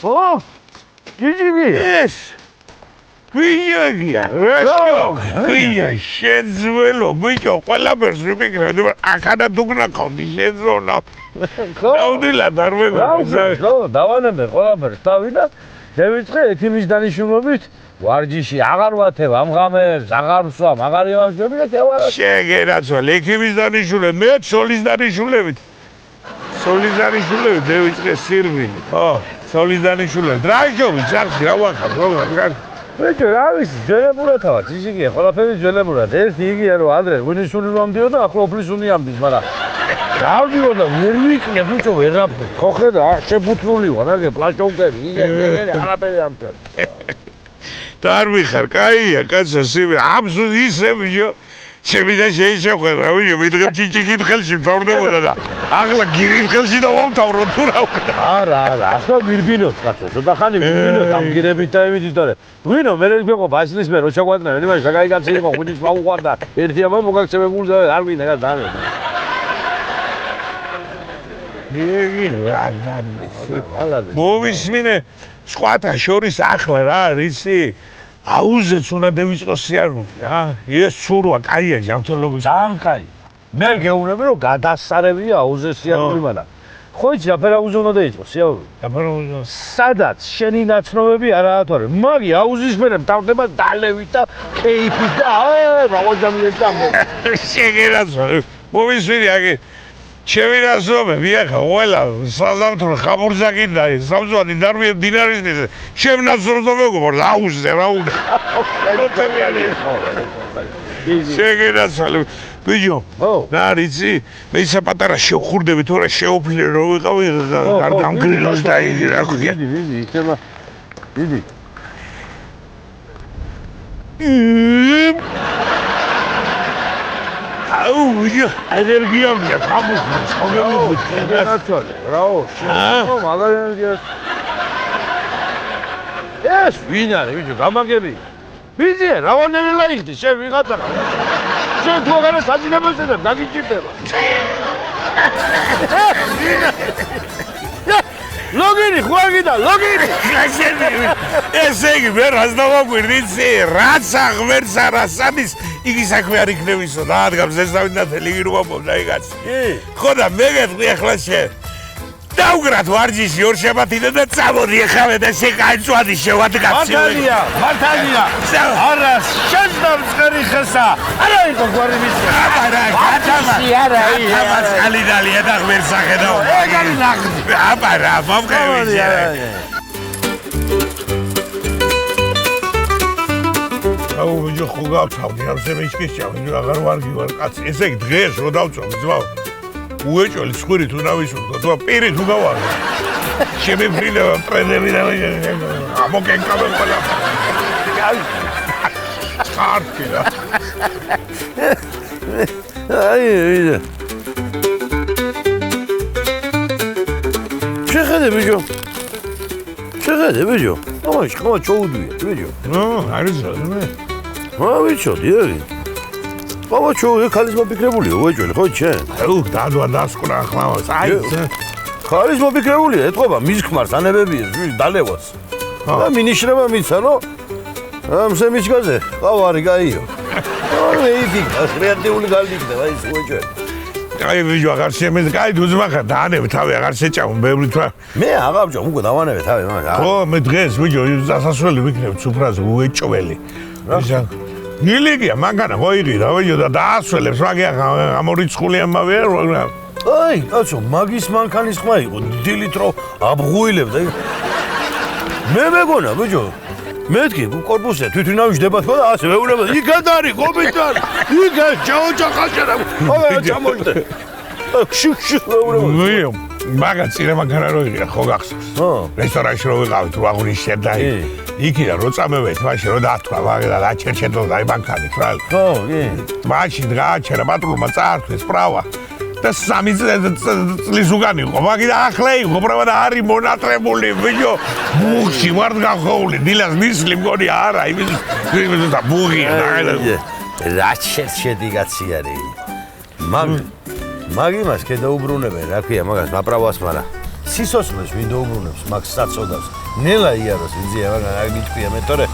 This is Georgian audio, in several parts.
ო? გიჟიგი? ეს. ვიჟიგია. ვიჟი შეძველო, ბიჭო, ყველაფერს ვიფიქრე, ახანა დუგნა ხონდი შეძრონა. დაუდილა დარვეგა. ხო, დავანებე ყველაფერს თავი და შევიწყე ექიმის დანიშნულებით ვარჯიში აღარ ვათებ ამ ღამეს, აღარ ვსვამ, აღარ ევამშვები და თევარა. შეგერაცვალ, ექიმის დანიშნულებით, მე სოლის დანიშნულებით. სოლის დანიშნულებით დავიწყე სირვინი. ხო, სოლის დანიშნულებით. რა შოვი, ძახში რა ვახარ, რა ბიჭო, რა ვიცი, ძველებურათავა, ძიშიგია, ყველაფერი ძველებურად. ერთი იგია რომ ადრე ვინიშული ვამდიო და ახლა ოფლისუნი ამდის, მაგრამ გავდიო და ვერ ვიყია, ბიჭო, ვერაფერი. ხო ხედა, შეფუთრული ვარ, აგე პლაშოვკები, იგე, არაფერი ამწერ. და არ ვიხარ, კაია, კაცო, სივი, ამსუ ისე ბიჭო. შემიძლია შეიშვება, ვიო, მითხარ ჭიჭიკით ხელში მთავრდებოდა და ახლა გირით ხელში და ვამთავრო თუ რა ვქნა. არა, ახლა ვირბინოთ, კაცო, ცოტა ხანი ვირბინოთ ამ გირებით და იმით ისტორე. ვინო, მე ვიყო ბაშლის მე, რო ჩაგვატნა, მე შეგაი კაცი იყო, ღვინის მაუყვარდა. ერთი ამა მოგაქცევებული და არ ვინდა გასდანე. მოვისმინე სხვათა შორის ახლა რა არის ისი? აუზეც უნდა დავიწყო სიარული რა. ეს სურვა კაია ჯანმრთელობის. ძალიან კაი. მე გეუბნები რომ გადასარევია აუზეს სიარული, მაგრამ ხო იცი რა ფერაუზე უნდა დაიწყო სიარული? აბარაუზო. სადაც შენი ნაცნობები არაა თორე. მაგი აუზის მერე მთავრდება დალევით და კეიფით და რაღაცამილებს და შეგერაცვა. მოვისმინე აგე ჩემი ნაცნობები ახლა ყველა საზამთრო ხაბურზაკინდა სამზვადი დარვი დინარიზნიზე ჩემ ნაცნობებს მეგობარ აუზზე რა უნდა შეგერაცვალ ბიჭო რა რიცი მე ისა პატარა შევხურდები თორე შეოფლე რო ვიყავი არ დამგრილოს და იგი რა ქვია დიდი იქნება დიდი აუ ენერგია მია გამოსვლის ხოგები გასაცვალე რაო ხო მაგარი ენერგიას ეს ვინ არის ბიჭო გამაგები ბიჭი რავანელა იქდი შენ ვიღაცა შენ თუ აღარ საჭიროებაზე და დაგიჭირდება ლოგინი ხوارგიდა ლოგინი ესე იგი მე რას დავაგვირდიცი რაც აღმერც არასადის იგი საქმე არ იქნებისო და ადგამს ეს დავინდათელი ირუამობდა იგაც ხო და მე გეტყვი ახლა შენ დავგრათ ვარჯიში ორ შაბათიდან და წამოდი ახლა და შეკაიცვადი შევადგაცი მართალია არა შენ დამწყერი ხესა არა იყო გვარი ვიცი აბარა გათამაში არა ამას ალიდალია და ღმერთს ახედავ ეგარი ნახდი აბარა მომყევი აუ ვიჯო ხო გავთავდი ამ სემეჩკეში აღარ ვარგი ვარ კაცი ესე იგი დღეს რო დავწვავ ძმაო უეჭველი ცხვირით უნდა ვისურვო თუ პირით თუ გავარდო შემეფრილება პრეზები და ამოკენკავენ ყველა ხარტი რა აი ვიდა შეხედე ბიჭო ой ხო ჩაუდვია ბიჭო ნო არის რა ვა ბიჭო დიაგი ბაბა ჩო ხალის მოფიქრებულია უეჭველი ხო ჩენ აუ დადვა დასკრა ახლავას აი ხალის მოფიქრებულია ეთყობა მის ქმარს ანებებია დალევას და მინიშნება მიცა რომ ამ სემიჩკაზე ყავარი კაიო აი იგი კრეატიული გალიქდება ის უეჭველი აი ვიჯო აღარ შემეძ კაი დუზმახა დაანებ თავი აღარ შეჭამო ბევრი თვა მე აღარ ვჭამ უკვე დავანებე თავი მაგრამ ხო მე დღეს ვიჯო დასასველი ვიქნებ ცუფრაზე უეჭველი ისა ნილიგია მაგანა ხო იღირა ვიჯო და დაასველებს მაგია ამორიცხული ამავე რა აი კაცო მაგის მანქანის ხმა იყო დილით რო აბღუილებდა მე მეგონა ბიჭო მეთქი კორპუსზე თვითონ ავიჯდება თქო და ასე ვეუბნება იქად არის კომიტარ იქა ჩაოჭახაშერა აბა ჩამოჭდე შუშ ვეუბნება მაგაცი რა მაგარა რო იღირა ხო გახსოვს ხო რესტორანში რო ვიყავით ვაღურის შედაი იქიდან რო წამევეთ მაშინ რო დათქვა მაგა და ჩერჩედო და ბანკანი რა ხო კი მაშინ გააჩერა პატრულმა წაართვეს პრავა და 3 წლის უგან იყო მაგიდა ახლა იყო პრავა და არის მონატრებული ბიჭო ბუხში ვარ გახოული დილას მისლი მგონი არა იმის და ბუღია რა შედი კაცი არის მაგ იმას კიდე უბრუნებენ რა ქვია მაგას მაправას მარა სიცოცხლეს ვინ დაუბრუნებს მაგ საწოდავს ნელა იაროს ვიძია მაგრამ არ გიჩვია მე თორე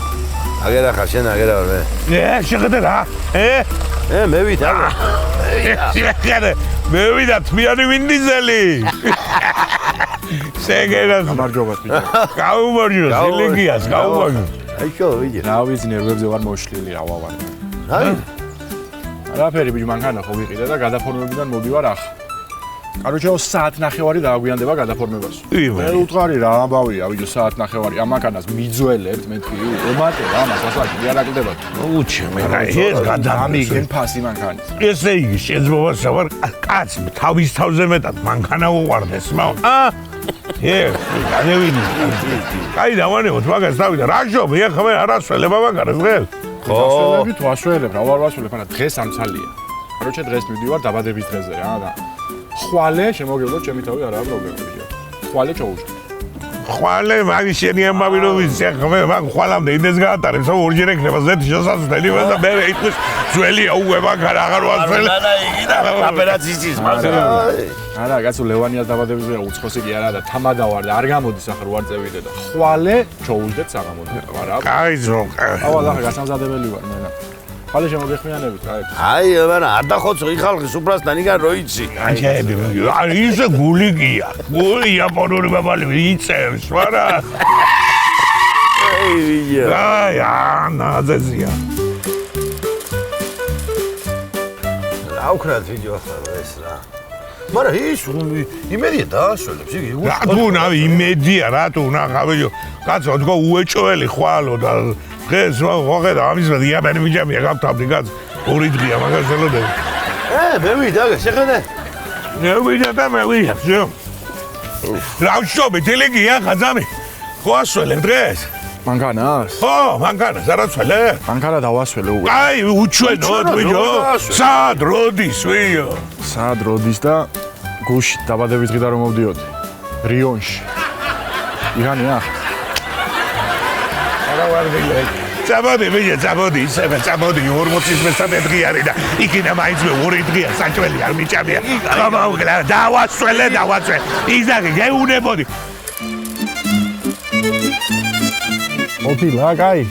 აგერა ხარ შენ აგერა ვარ მე შეხედე რა მე ვით აგა შეხედე მე ვიდა თმიანი ვინდიზელი შეგერა გამარჯობა ბიჭო გაუმარჯო სილიგიას გაუმარჯო აი შო ვიძი რა ვიცი ნერვებზე ვარ მოშლილი ავავარ აი არაფერი ბიჭო მანქანა ხო ვიყიდე და გადაფორმებიდან მოვიდივარ ახლა კაროჩე საათ ნახევარი დააგვიანდება გადაფორმებას. მე უთხარი რა ამბავია, ვიდეო საათ ნახევარი ამ მანქანას მიძველებთ მეთქი. ემატე რა მას ასაკი არ აკლებათ. უჩე მე რა ეს გადამიგენ ფასი მანქანის. ესე იგი შეძმობა სავარ კაც თავის თავზე მეტად მანქანა უყარდეს მაო. განევინი. კაი დავანებოთ მაგას დავიდა. რა შობ, ეხლა მე არასველებ მაგარს დღეს. ვასველები თუ ასველებ, რა ვარ ვასველებ, მაგრამ დღეს ამცალია. კაროჩე დღეს მივდივარ დაბადების დღეზე რა და ხვალე შემოგევლო ჩემი თავი არაა პრობლემა ბიჭო. ხვალე ჩაუშვი. ხვალე მაგის შენი ამბავი რომ ვიცი ახლა მე მაგ ხვალამდე ინდეს გაატარებს რომ ორჯერ ექნება ზეთი შესაძლებელი და მე იტყვის ძველია უე მაგარ აღარ ვასველი. იგი და ოპერაციის მაგრამ არა კაცო ლევანიას დაბადების დღე უცხოსი კი არა და თამადავარ და არ გამოდის ახლა რო არ წევიდე და ხვალე ჩაუშვდეთ საღამოდან არა. კაი ძრო. ავალ ახლა გასამზადებელი ვარ მე და ხვალე შემოგეხმიანებით რა. აი მაგრამ არ დახოცო იხალხის უბრალოდ იგან რო იცი. აჩები აი ისე გულიგია. გული იაპონური ბაბალი იწევს ვარა. აი ვიჯა. აი ანაზეზია. რა უკრათ ვიჯო ახლა ეს რა. მაგრამ ის იმედია დაასრულებს იგი. რატო ნავი იმედია რატო ნახავიო. კაცო თქო უეჭველი ხვალო და დღეს ვახედა ამის დიაბეტი მიჯამია გავთავდი კაც ორი დღეა მაგას ველოდები. მე ვიდა შეხედე. მე ვიდა და მე ვიდა. რა შობი თელეგია ხაზამი. ხო ასველებ დღეს? მანქანას? ხო, მანქანას არ ასველე? მანქანა დავასველე უკვე. აი უჩვენოთ ვიჯო. სად როდის ვიო? სად როდის და გუში დაბადების დღიდან რომ მოვდიოდი. რიონში. ირანია? არა ვარ ვიგე. წამოდი ვიჯო, წამოდი, ისე წამოდი 40-ის მესამე დღე არის და იქინა მაინც მე 2 დღეა საჭველი არ მიჭამია. გამოვგლა, დავასველე. იზაგე გეუნებოდი. ყოფილა, კაი.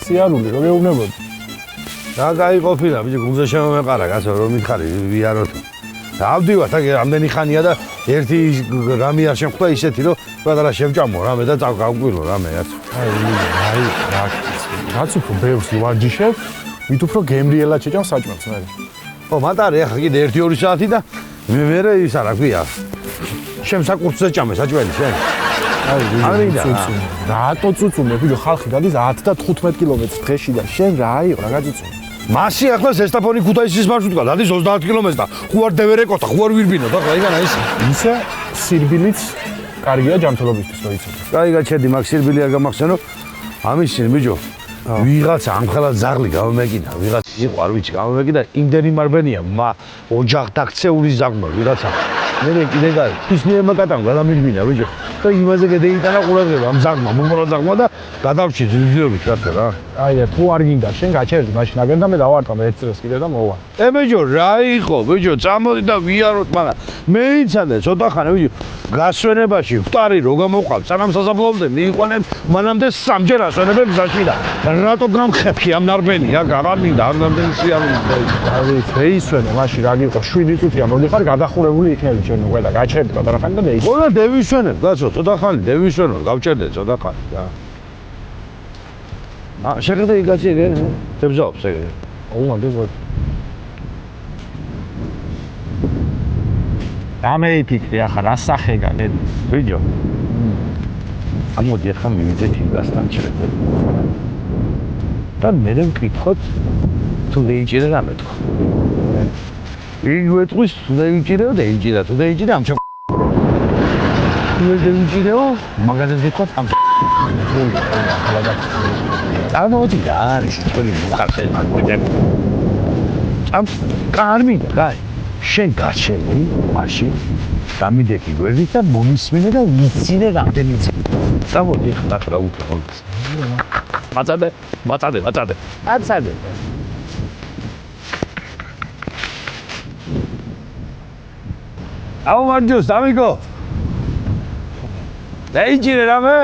სიარული რო გეუბნებოდი. რა კაი ყოფილა, ბიჭო, გულზე შემომეყარა, კაცო, რომ მითხარი ვიაროთ. დავდივართ, აქ რამდენი ხანია და ერთი რამე არ შემხვდა ისეთი, რომ პატარა შევჭამო რამე და გავკვირო რამე, კაცო. აი, რაც უფრო ბევრს ვარჯიშებ, მით უფრო გემრიელად შეჭამ საჭმელს მე. ხო, მატარი ახლა კიდე 1-2 საათი და მე ის არა ქვია. შემსაკურთხზე ჭამე საჭმელი შენ. აი, რატო წუწუნე, ბიჭო, ხალხი გადის 10 და 15 კილომეტრს დღეში და შენ რა იყო, რა გაწუწუნე? მასი ახლა ზესტაფონი ქუთაისის მარშრუტკა დადის 30 კილომეტრს და ხუარ დევერეკოთა, ხუარ ვირბინო და ხა იგანა ის. ისე სირბილიც კარგია ჯანმრთელობისთვის, რო იცოდე. კაი გაჩედი, მაგ სირბილი არ გამახსენო. ამის შენ ბიჭო, ვიღაცა ამხელა ზაღლი გამომეკიდა, ვიღაცა იყო არ ვიცი, გამომეკიდა იმდენი მარბენია, ოჯახ დაქცეული ზაღმა ვიღაცა. მე კიდე გაი, ისნიერ მაკატამ გადამიგბინა ბიჭო. და იმაზე გადაიტანა ყურადღება ამ ზაღმა, მომრა ზაღმა და გადავში ძიძიობით რატო რა. აი და თუ არ გინდა შენ გაჩერდი მაშინ აგენ და მე დავარტყა მე 1 წელს კიდე და მოვა. ბიჭო, რა იყო ბიჭო, წამოდი და ვიაროთ, მაგრამ მე იცადე ცოტა ხანი ბიჭო, გასვენებაში ვტარი რო გამოყავ, სანამ სასაფლაოზე მიიყვანებ, მანამდე 3-ჯერ ასვენებებ გზაში და რატო გამხეფი ამ ნარბენი, აქ აღარ მინდა არ ნამდვილი სიარული. აი შეისვენე მაშინ რა გიყო 7 წუთია მოდიხარ გადახურებული იქნები ჩვენ უკვე და გაჩერდი პატარა ხანი და მეი. ყველა დევისვენებ, კაცო, ცოტა ხანი დევისვენო, გავჭერდე ცოტა ხანი რა. შეხედე იგაცი ეგ დებზაობს ეგ. ოღონდ დევ. ამეიფიქრე ახლა რა სახე განედ ვიდეო. ამოდი ახლა მივიდეთ ინგასთან ჩერდე. და მე ვკითხოთ თუ დაიჭირე რამე თქო. იგი ვეთყვის თუ დაიჭირეო და იჭირა თუ დაიჭირე ამ დაიჭირეო მაგალითად ვთქვათ ამ ამოდი და არის თქვენი მოხარშე ამ კარმინდა კაი შენ გაჩერდი მაშინ გამიდექი გვერდით და მომისმინე და მიცინე რამდენი წელი წამოდი ხლა რა უკრა მაწადე აუ მარჯოს ამიგო დაიჭირე რამე?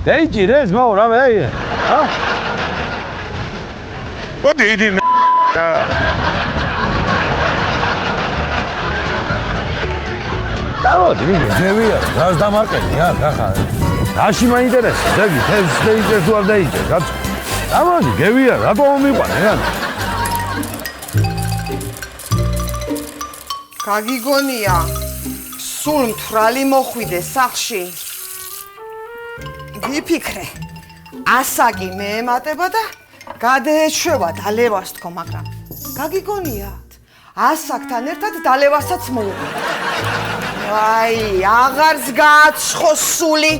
დაიჭირე ეს მაო რამე დაიჭირე? მოდი იდი დაოდი ძევია გას დამარყენი ხახა რაში მაინტერესებს დეგი თევზს დაიჭერს თუ არ დაიჭერს კაც დაოდი გევია რატომ მიყვანე რა გაგიგონია სულ მთვრალი მოხვიდე სახში ვიფიქრე ასაკი მეემატება და გადაეჩვევა დალევას თქო მაგრამ გაგიგონიათ ასაკთან ერთად დალევასაც მოუყვება აი აღარც გააცხო სული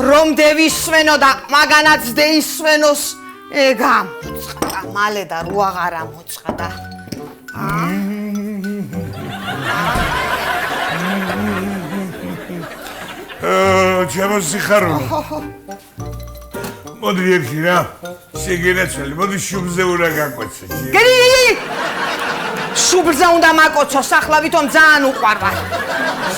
რომ დევისვენო და მაგანაც დეისვენოს გამოწყდა მალე და რო აღარა მოწყდა ჩემო სიხარულო მოდი ერთი რა შეგენაცვალი მოდი შუბლზე უნდა გაკვეცე გერი შუბლზე უნდა მაკოცოს ახლა ვითომ ძალიან უყვარვა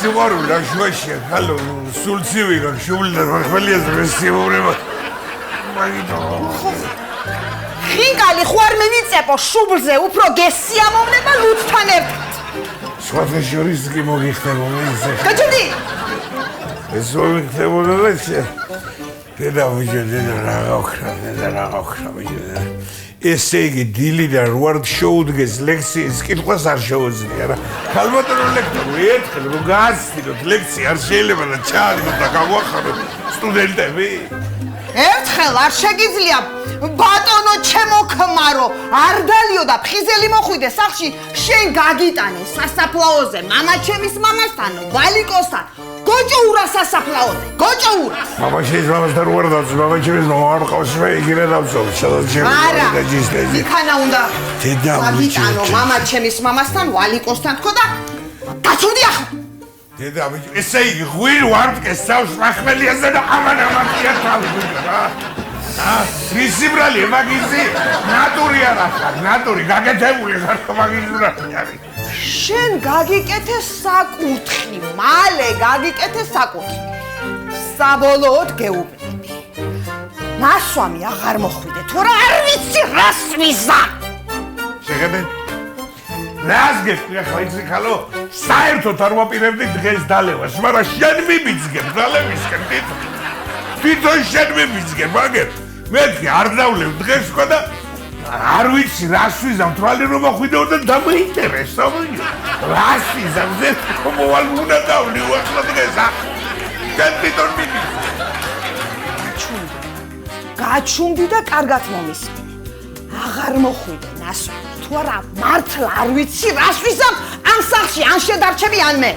სიხარული რა შუაშია ხალო სულ ცივი გაქვს შუბლზე ხვალიაზე მესიურება მაგიტო ხინკალი ხო არ მივიწეპო შუბლზე უფრო გესიამოვნება ლუცთან ერთად სხვათა შორის კი მოგიხდება მისე გაჩვდი ეს მოგიხდებოდა და დედა ვიჯე დედა რა გაუხრა ვიჯე ესე იგი დილიდან როარ შეუდგეს ლექციის კითხვას არ შეუძლია რა ქალბატონო ლექტორი ერთხელ რომ გააცდილოთ ლექცია არ შეიძლება და ჩააგდოთ და გავახაროთ სტუდენტები ერთხელ არ შეგიძლია ბატონო ჩემო ქმარო არ დალიო და ფხიზელი მოხვიდე სახში შენ გაგიტანე სასაფლაოზე მამაჩემის მამასთან ვალიკოსთან გოჭოურა სასაფლაოზე გოჭოურა მამა შეიძამასთან როარ დავწ მამაჩემის მამა არ ყავს მე იგივე დავწოვ სადაც შემიძლია და ჯისტეზე იქანა უნდა დედა გაგიტანო მამაჩემის მამასთან ვალიკოსთან თქო და გაწოდი ახლა დედა ესე იგი ღვინ ვარ მტკესავს მახმელიაზე და ამან ამაკია თავი რა ვისი ბრალი მაგიზი ნატური არა ხარ ნატური გაგეთებული ხარ მაგიზი არის შენ გაგიკეთე საკურთხი მალე გაგიკეთე საკურთხი საბოლოოდ გეუბნები ნასვამი აღარ მოხვიდე თუ რა არ ვიცი რას ვიზა შეგებენ რას გეტყვი ახლა იცი ხალო საერთოდ არ ვაპირებდი დღეს დალევას მაგრამ შენ მიმიძგებ დალევისკენ თვითონ შენ მიმიძგებ მაგერ მეთქი არ დავლევ დღეს ხო და არ ვიცი რას ვიზამ თვალი რომ მოხვიდეო და დამოინტერესო რას ვიზამ ზე მოვალ უნდა დავლევ ახლა დღეს შენ თვითონ მიმიძგებ გაჩუმდი და კარგად მომისმინე აღარ მოხვიდე ნასვი თუ არა მართლა არ ვიცი რას ვიზამ ამ სახში ან შედარჩები ან მე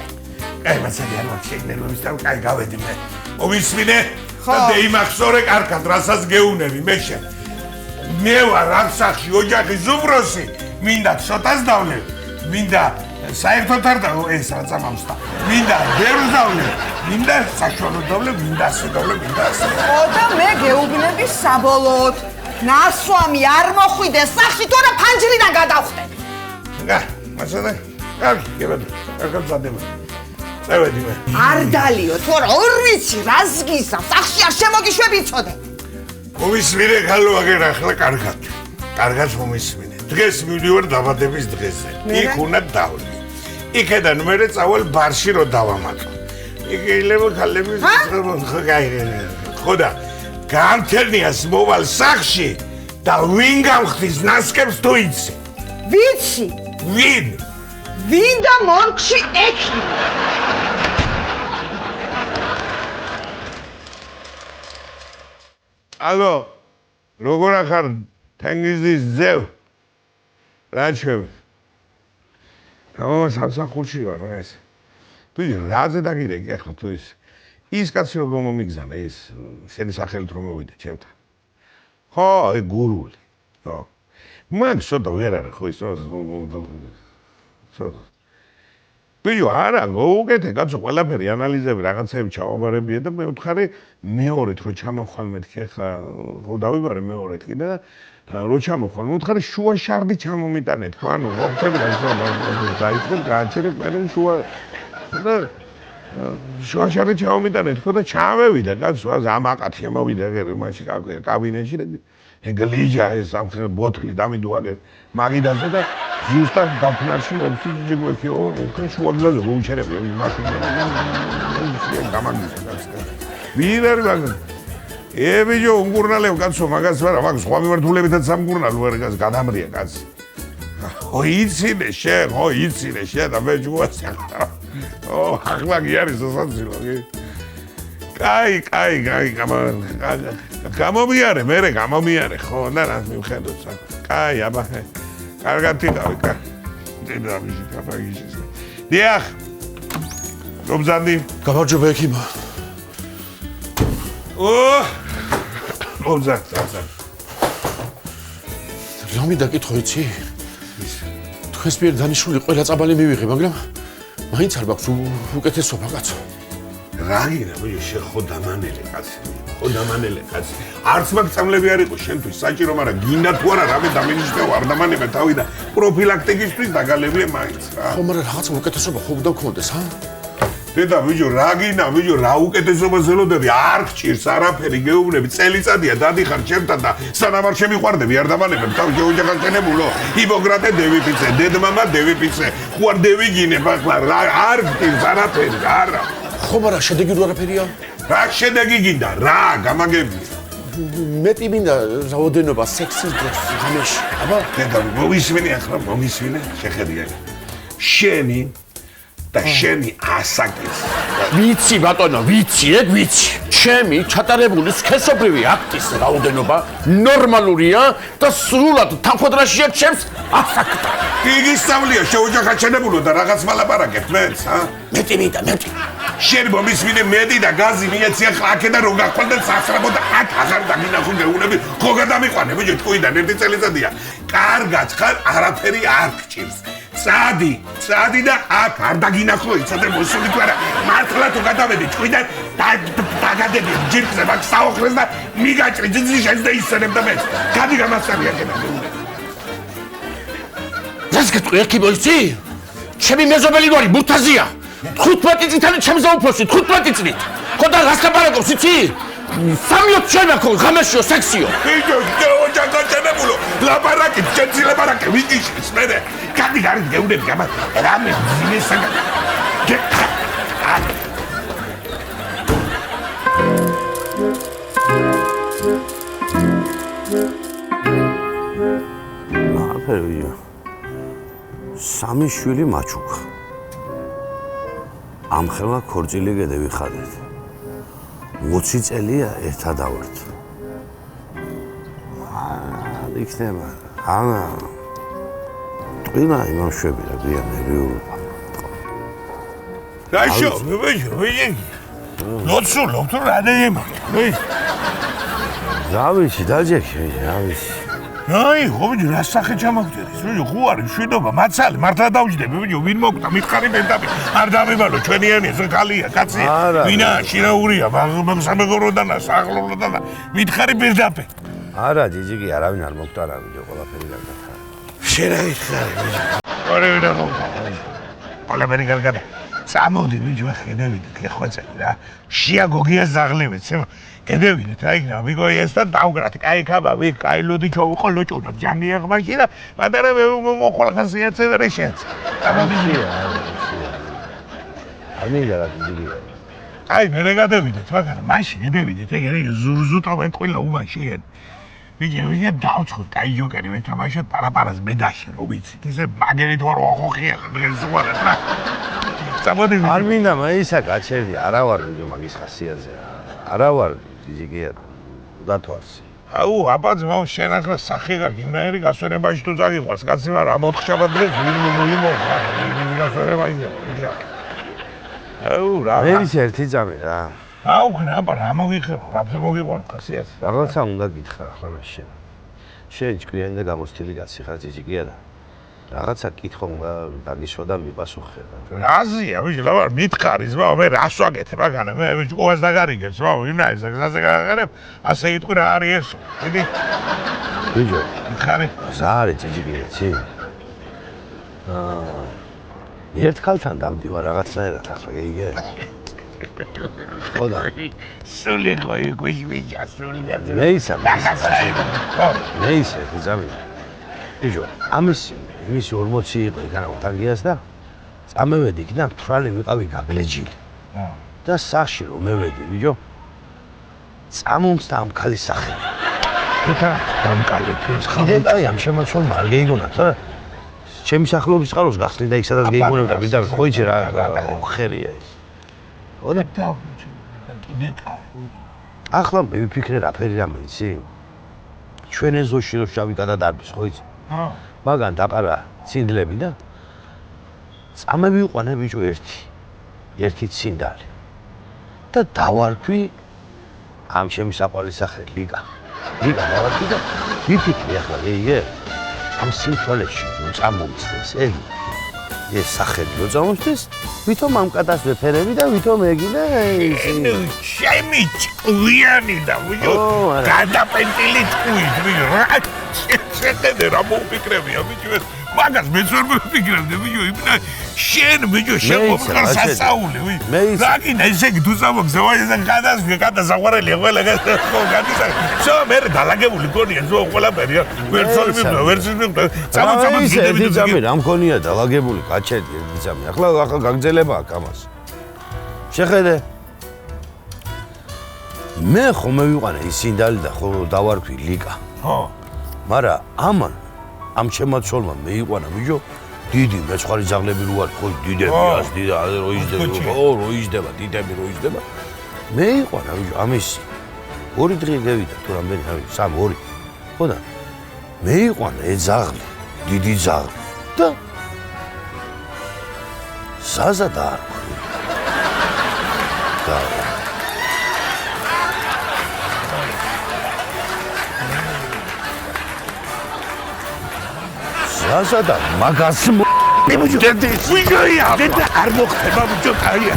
კაი მაცები არ ვარ შეიძლება ვისთან კაი გავედი მე მომისმინე და დაიმახსოვრე კარგად რასაც გეუნები მე შენ მე ვარ ამ სახში ოჯახის უბროსი მინდა ცოტას დავლევ მინდა საერთოდ არ და ეს რა წამამსდა მინდა ბევრს დავლევ მინდა საშუალო დავლევ მინდა ასე დავლევ მინდა ასე ხო და მე გეუბნები საბოლოოდ ნასვამი არ მოხვიდე სახში თუ არა ფანჯრიდან გადავხდე გა მასალა კარგი გებად კარგად ზადება წევედი მე არ დალიო თუ არა ორ ვიცი რას გისამ სახში არ შემოგიშვებიცოდე მომისმინე ხალო აგერ ახლა კარგად მომისმინე დღეს მივდივარ დაბადების დღეზე იქ უნდა დავლი იქედან მერე წავალ ბარში რო დავამატო იქ ილება ხალების ხო და გამთერნიას მოვალ სახში და ვინ გამხდის ნასკებს თუ იცი ვიცი ვინ და მონკში ექი ალო როგორ ახარ თენგიზის ძევ რა ჩემ სამსახურში ვარ ეს თუ რაზე დაგირეკი ახლა თუ ის კაცი როგორ მომიგზავნა ის შენი სახელით რომ მოვიდე ჩემთან ხო აი გურული ხო მან ცოტა ვერ არის ხო ის ბიჭო, არა, მოვუკეთე, კაცო, ყველაფერი ანალიზები, რაღაცები ჩავაბარებია და მე ვთხარი მეორედ რო ჩამოხვალ მეთქი ხა, ხო დავიბარე მეორედ კიდე და რო ჩამოხვალ, მე ვთხარი შუა შარდი ჩამომიტანეთ, ხო ანუ ვახტები და ისო დაიწყო გააჩერებ მე შუა და შუა შარდი ჩამომიტანეთ, ხო და ჩამევიდა, კაცო, ამაყათ შემოვიდა ეგრე მაშინ კაბინეტში და ეგლიჯა ეს ამ ბოთლი დამიდუაგე მაგიდანზე და ზუსტად დაფნარში მომწიჯი გვექიო უკვე შუაგზაზე მოუჩერები მაშინ გამაგიჟდა ვიერ მაგ ებიჯო უნგურნალევ კაცო მაგას ვარა მაგ სხვა მიმართულებითაც სამგურნალო ვერ გას გადამრია კაცი იცინე შე და მე ჯუას ო ახლა გიარის სასაცილო კაი გამომიარე მე გამომიარე ხო და რა მივხედოთ კაი აბა კარგად იყავი და ვიჟი კაფაგიჟის დიახ რომზანდი გამარჯობა ექიმა რომზან რამე დაკითხო იცი თქვენს მიერ დანიშნული ყველა წაბალი მივიღე მაგრამ მაინც არ მაქვს უკეთესობა კაცო რაგინა ბიჭო შეხო დამანელე კაცი არც მაგ წამლები არ იყო შენთვის საჭირო მაგრამ გინდა თუ არა რამე დამენიშნეო არ დამანებე თავი და პროფილაქტიკისთვის დაგალებია მაინც რა ხო მაგრამ რაღაც უკეთესობა ხო უნდა გქონდეს ჰა დედა ბიჭო რაგინა ბიჭო რა უკეთესობას ელოდები არ გჭირს არაფერი გეუბნები წელიწადია დადიხარ ჩემთან და სანამ არ შემიყვარდები არ დამანებებ თავი შეუჯახანებულო ჰიპოკრატე დევიფიცე დედმამა დევიფიცე ხო არ დევიგინებ ახლა არ გჭირს არაფერი არა ხო მაგრამ შედეგი რო არაფერია რა შედეგი გინდა რა გამაგები მეტი მინდა რაოდენობა სექსის დროს ღამეში აბა დედა მომისმინე ახლა შეხედია შენი და შენი ასაკის ვიცი ბატონო ვიცი ჩემი ჩატარებული სქესობრივი აქტის რაოდენობა ნორმალურია და სრულად თანხმდრაშია ჩემს ასაკთან იგი სწავლია შეუჯახანებულო და რაღაც მალაპარაკებ მეც მეტი შენ მომისმინე მეტი და გაზი მიეცი ახლა აქედან რო გახვალ და სასრაბო და აქ აღარ დაგინახო გეუნები ხო გადამიყვანე ბიჭო თქვიდან ერთი წელიწადია კარგად ხარ არაფერი არ გჭირს წადი და აქ არ დაგინახო იცოდე მოსული თუ არა მართლა თუ გადავედი თქვიდან დაგადები ჯირკზე მაგ საოხრეს და მიგაჭრი ძიძიშეს და ისერებ და მე გადი გამასწარი აქედან რას გეტყვი ექიმო იცი ჩემი მეზობელი გვარი მურთაზია 15 წითელი ჩემზე უფროსი 15 წლით ხო და რას ლაპარაკობს იცი 3 ჩვენა ხო ღამეშიო სექსიო ბიჭო ოჯახანებულო ლაპარაკი ჩემი ლაპარაკი ვიგიშის მე გადი გარეთ გეუნები გამა რამე ძინესაგა ნაფერია სამი შვილი მაჩუკა ამ ხელა ქორწილი გედევიხადეთ 20 წელია ერთად ავართ იქნება ანა ტყინა იმam შვები და გვიან მერიულობა რაიშო ვიჟი ლოცულობ თუ რა დაიმა დავიცი დაჯექი დავიცი აი ხო ბიჭო რა სახე ჩამოგწერის ბიჭო ხო არის შვიდობა მაცალი მართლა დავჯდები ბიჭო ვინ მოკდა მითხარი პენტაპი არ დამიბალო ჩვენიანი ეს ხალია კაცი ვინა შინაურია სამეგობროდანა სახლობლოდანა მითხარი პირდაპირ არა ჯიჯიგი არავინ არ მოკდა რა ბიჭო ყველაფერი გარდათა შენ რა იხარი ბიჭო ორივე და ყველაფერი გარდა სამოდი ბიჭო ხედავით ხეხვეცე რა შია გოგია ზაღლევეც გედევინეთ აი მიგო ეს და დავგრათ კაი ხაბავი კაი ლოდი ჩოვიყო ლოჭუნა ჯანია ღმაში და პატარა მოხვალხასია ცერეშენს ამოდია ამიდა რა დიდი აი მე გადავიდეთ მაგრამ მაშინ გედევინეთ ეგ ზურზუტო მეთყვილა უმაშინ ვიგე დავცხო კაი ჯოკერი მე თამაშობ პარაპარას მედაში რო ვიცი ისე მაგერით ვარ ოხოხია დღეს ვარ რა სამოდი არ მინდა მე ისა გაჩერდი არა ვარ ვიდეო მაგის ხასიათზე არა ვარ ჯიჯიგია დათვარსი აუ აბაძ მო შენ ახლა სახე გაგიმნაერი გასვენებაში თუ წაგიყვარს კაცი მაგრამ მოთხშაბა დღეს ვინ მომიმოხა ვინ გასვენებაში აუ რა მე ის ერთი ძამე რა აუ ხნაბა რა მოგიხარო რა მოგიყვარ ხასიათს რაღაცა უნდა გითხრა ხოლმე შენ ჭკვიანი და გამოცდილი კაცი ხარ ჯიჯიგია და რაღაცა კითხო დაგისვა და მიპასუხე. აზია, ბიჭო, რა ვარ მითხარის, ბავ, მე რას ვაკეთებ აგანა, მე ბიჭო ყოველს დაგარიგებს, ბავ, იმნაის გზაზე გაგარებ, ასე იტყვი რა არის ეს, დიდი. ბიჭო, მითხარი. ზარი ჭიჭიკიეცი. ერთ ქალთან დავდივარ რაღაცნაირად ახლა გიგე. ხოდა. სული გოი ბიჭო, სული და. მე ისა. მე ისა, ზამი. ბიჭო, ამისი 40 იყო განავთანგიას და წამევედი იქიდან თვრალი ვიყავი გაგლეჯილი. და სახში რომ მევედი, ბიჭო. წამომცდა ამ ქალის სახელი. ეხა დამკალეთ კიდე აი ამ შემოწმება არ გეიგონა და ჩემი სახელობის წყაროს გახსნი და იქ სადაც გეიგონებდა ვიდრე ხო იცი რა ხერია ის. ხოდა ახლა მე ვიფიქრე რა ფერი რამე იცი? ჩვენ ეზოში რო შავი გადადარბის ხო იცი? მაგან დაპარა ცინდლები და წამები ვიყვანე ბიჭო ერთი ცინდალი. და დავარქვი ამ ჩემი საყვარლის სახელი ლიკა. ლიკა დავარქვი და ვიფიქრე ახლა გეიგე? ამ სიმთვალეში წამომწდეს ეგი. ეს სახელი რო წამომწდეს, ვითომ ამ კატას ვეფერები და ვითომ ეგი და ჩემი ჭკვიანი და ბიჭო გადაპენტილი ტყვი ბიჭო რა შეხედე რა მოვფიქრებია ბიჭო მაგას მეც ვერ მოვფიქრებდი ბიჭო იმნა შენ ბიჭო შემოხარ სასაული ბიჭო რა გინდა ესე იგი თუ სამოგზავა ეს გადასაყვარელია ყველა გადასა შო მე დალაგებული გონია ზო ყველაფერი ვერცოლი მივდა ვერცის მივდა წამოწამი ძამი რა მქონია დალაგებული კაჩეთი ერთი ძამი ახლა გაგძელება აქ ამას შეხედე მე ხომ მივიყანე ისინდალი და ხო დავარქვი ლიკა ხო მაგრამ ამან ამ შემაცოლმა მეიყვანა ბიჭო დიდი მეცხარი ძაღლები რო არის ხო დიდები ას დიდი რო იჯდება ხო რო იჯდება დიდები რო იჯდება მეიყვანა ბიჭო ამისი 2 დღე გავიდა თუ რამდენი ავი 3-2 ხო და მეიყვანა ე ძაღლი დიდი ძაღლი და ზაზა დაარქვი და ზაზა და მაგას ვიგოია და არ მოხდება ბიჭო კაია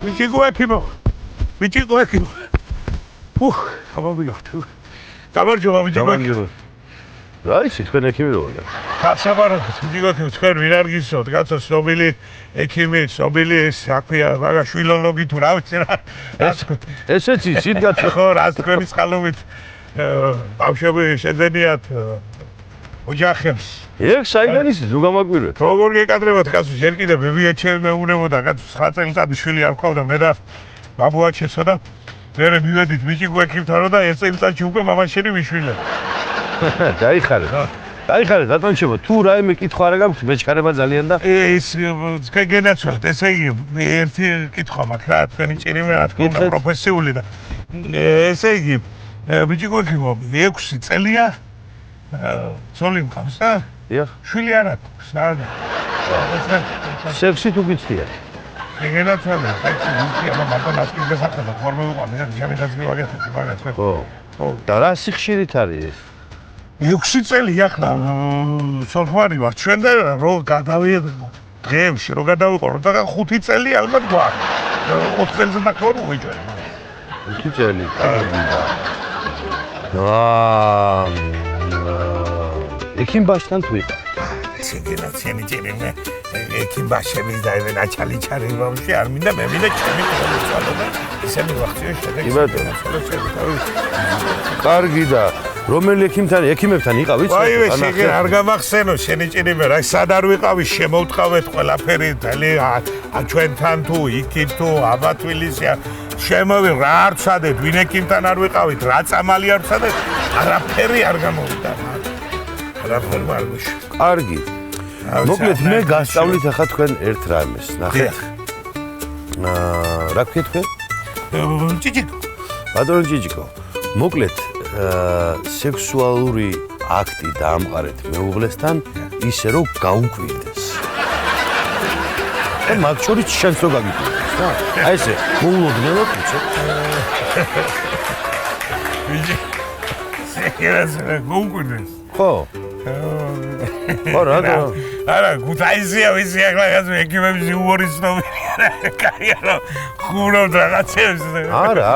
ვიჭიკო ეკიბო ფუხ ამბობიო გამარჯობა ვიჭიკო რა ისი თქვენ ექიმი როა გასაბარად ვიჭიკო თქვენ ვინ არ გისწოთ კაცო ცნობილი ექიმი ცნობილი საქმეა მაგა შვილოლოგი თუ რა ვიცი რა ესეც იცით კაცო ხო რას თქვენი წყალობით ბავშვები შეძენიათ ოჯახებს ეგ საიდან ისი თუ გამაკვირვეთ როგორ გეკადრებათ კაცო შენ კიდე ბებიაჩემ მეუნებოდა კაცო 9 წელიწადი შვილი არ ყავდა მე და ბაბუაჩესო და მე მივედით ვიჭიკო ექიმთან და 1 წელიწადში უკვე მამაშენი მიშვილე დაიხარეთ ბატონჩებო თუ რაიმე კითხვა არ გაქვთ მეჩქარება ძალიან და ის თქვენ გენაცვალეთ ესე იგი ერთი კითხვა მაქვს რა თქვენი ჭირიმე რა თქვენ პროფესიული და ესე იგი ვიჭიკო ექიმო 6 წელია ცოლი მყავს და დიახ შვილი არ აქვს რა სექსი თუ გიცდია გენაცვალეთ აი ამ მარტონას კიდე საქმე ფორმე ვიყავ მე ჩემი გაზრი ვაგეთებ მაგას ხო და რა სიხშირით არის 6 წელი ახლა სოლფარი ვარ ჩვენ და რო გადავიდ დღეებში რო გადავიყო და 5 წელი ალბათ გვაქვს 4 წელზე ნახევარ მოვიჭერე 5 წელი ექიმ ბაშთან თუ იყო სიგენაციანი ჭირიმე ექიმ ბაშების და ევენ აჩალი ჩარი ბავშვი არ მინდა მე მინდა ჩემი ყოველწვალო და ისე მივახციო შედეგი კარგი და რომელი ექიმებთან იყავით? ვაიმე, შეგე არ გამახსენო, შენი ჭირიმე რა, სად არ ვიყავი, შემოვთყავეთ ყველაფერი, ჩვენთან თუ იქით თუ აბა თბილისია, შემოვი რა არ ვცადეთ, ვინ ექიმთან არ ვიყავით, რა წამალი არ ვცადეთ, არაფერი არ გამოვიდა. არაფერი არ გუშ. კარგი. მოკლედ მე გასწავლით ახლა თქვენ ერთ რამეს, ნახეთ. რა გქეთ თქვენ? ჭიჭიკო. ბატონო ჭიჭიკო. მოკლედ სექსუალური აქტი დაამყარეთ მეუღლესთან ისე რომ გაუკვირდეს. და მათ შორის შენც რო გაგიკვირდეს. რა? აი ესე, მოულოდნელო ხუცე. ბიჭი. ეს გუგუდეს. ხო. ხო, რა? არა, გუთაიზია ვიცი ახლა რაღაც ეკიპების უორის ნომი. კაია, ხუმრობ რაღაცებს. არა,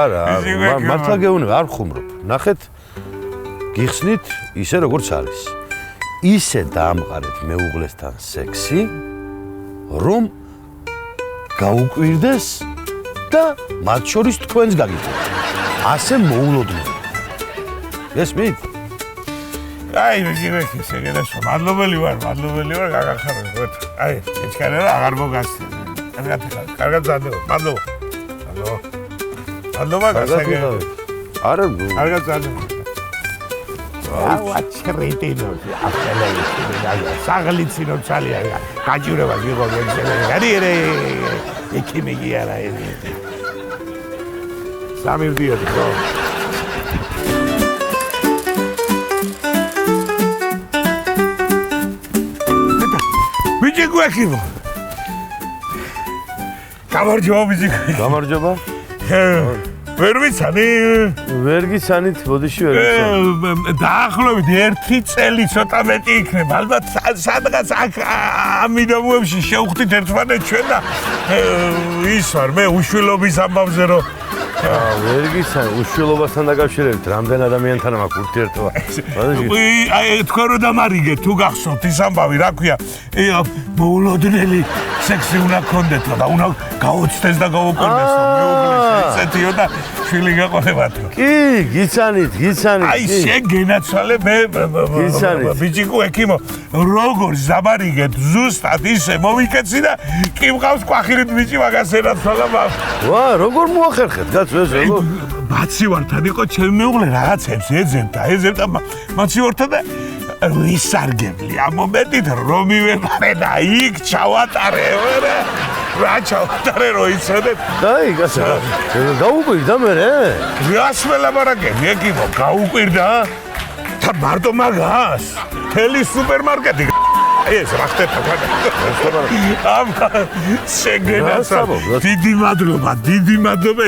მართლა გეუბნება, არ ხუმრობ. ნახეთ, გიხსნით ისე როგორც არის. ისე დაამყარეთ მეუღლესთან სექსი, რომ გაუკვირდეს და მათ შორის თქვენს გაგიწევთ. ასე მოულოდნელო. გესმით? აი, ვიგივექი, შეგედაშო. მადლობელი ვარ, გაგახარეთ. აი, ეჩქარება აღარ მოგასწრე. კარგად ზარდება. მადლობა, გასაგებია. არა, კარგად ზარდება. აუაჩრიტინო, ახალე საღლიცინო ცალია. გაჭირება გიღო გეცელი. არიერე, ეკიმეგი არა ეს. სამი ვდიოდი, ხო? ბიჭი გვექიმო. გამარჯობა ბიჭი. გამარჯობა. ვერ ვიცანი? ვერ გიცანით, ბოდიში ვერ გიცანით. დაახლოებით 1 წელი ცოტა მეტი იქნება. ალბათ სადღაც აქ ამიდამოებში შევხვდით ერთმანეთს ჩვენ და ის ვარ მე უშვილობის ამბავზე რომ ვერ გიცანი, უშვილობასთან დაკავშირებით რამდენ ადამიანთან მაქვს ურთიერთობა. აი თქვენ რომ დამარიგეთ თუ გახსოვთ ის ამბავი რა ქვია მოულოდნელი სექსი უნდა გქონდეთ და უნდა გაოცდეს და გაუკვირდეს მეუღლეს ესეთიო და შვილი გაყოლებათო. კი, გიცანით. აი შენ გენაცვალე მე ბიჭიკო ეკიმო როგორ დამარიგეთ ზუსტად ისე მომიკეცი და კი მყავს კვახილით ბიჭი მაგას ენაცვალა ვა, როგორ მოახერხეთ კაცო ეს როგორ? მაცივართან იყო ჩემი მეუღლე რაღაცებს ეძებდა მაცივართა და ვისარგებლი ამ მომენტით რომ მივეყარე და იქ ჩავატარე რა ჩავატარე რომ იცოდეთ დაი კაცო გაუკვირდა მე რას ველაპარაკები ეკიმო გაუკვირდა და მარტო მაგას თელი სუპერმარკეტი ეს რა ხდება ამ შეგენაცა დიდი მადლობა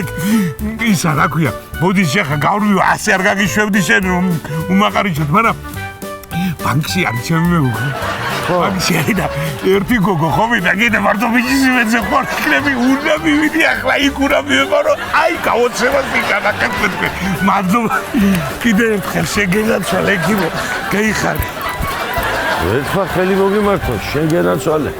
ისა რა ქვია მოდი შეხა გავრვიო ასე არ გაგიშვებდი შენ უმაყარიჩოთ მაგრამ ბანკში არის ჩემი მეუღლე ბანკში არის და ერთი გოგო ხომიდა კიდე მარტო ბიჭის იმედზე ხარ იქნები უნდა მივიდი ახლა იქ უნდა მივეყარო აი გაოცებას მიგანაკეთებ მადლობა კიდე ერთხელ შეგენაცვალე ეკიმო გეიხარე ერთხელ ხელი მოგიმართო შენ გენაცვალე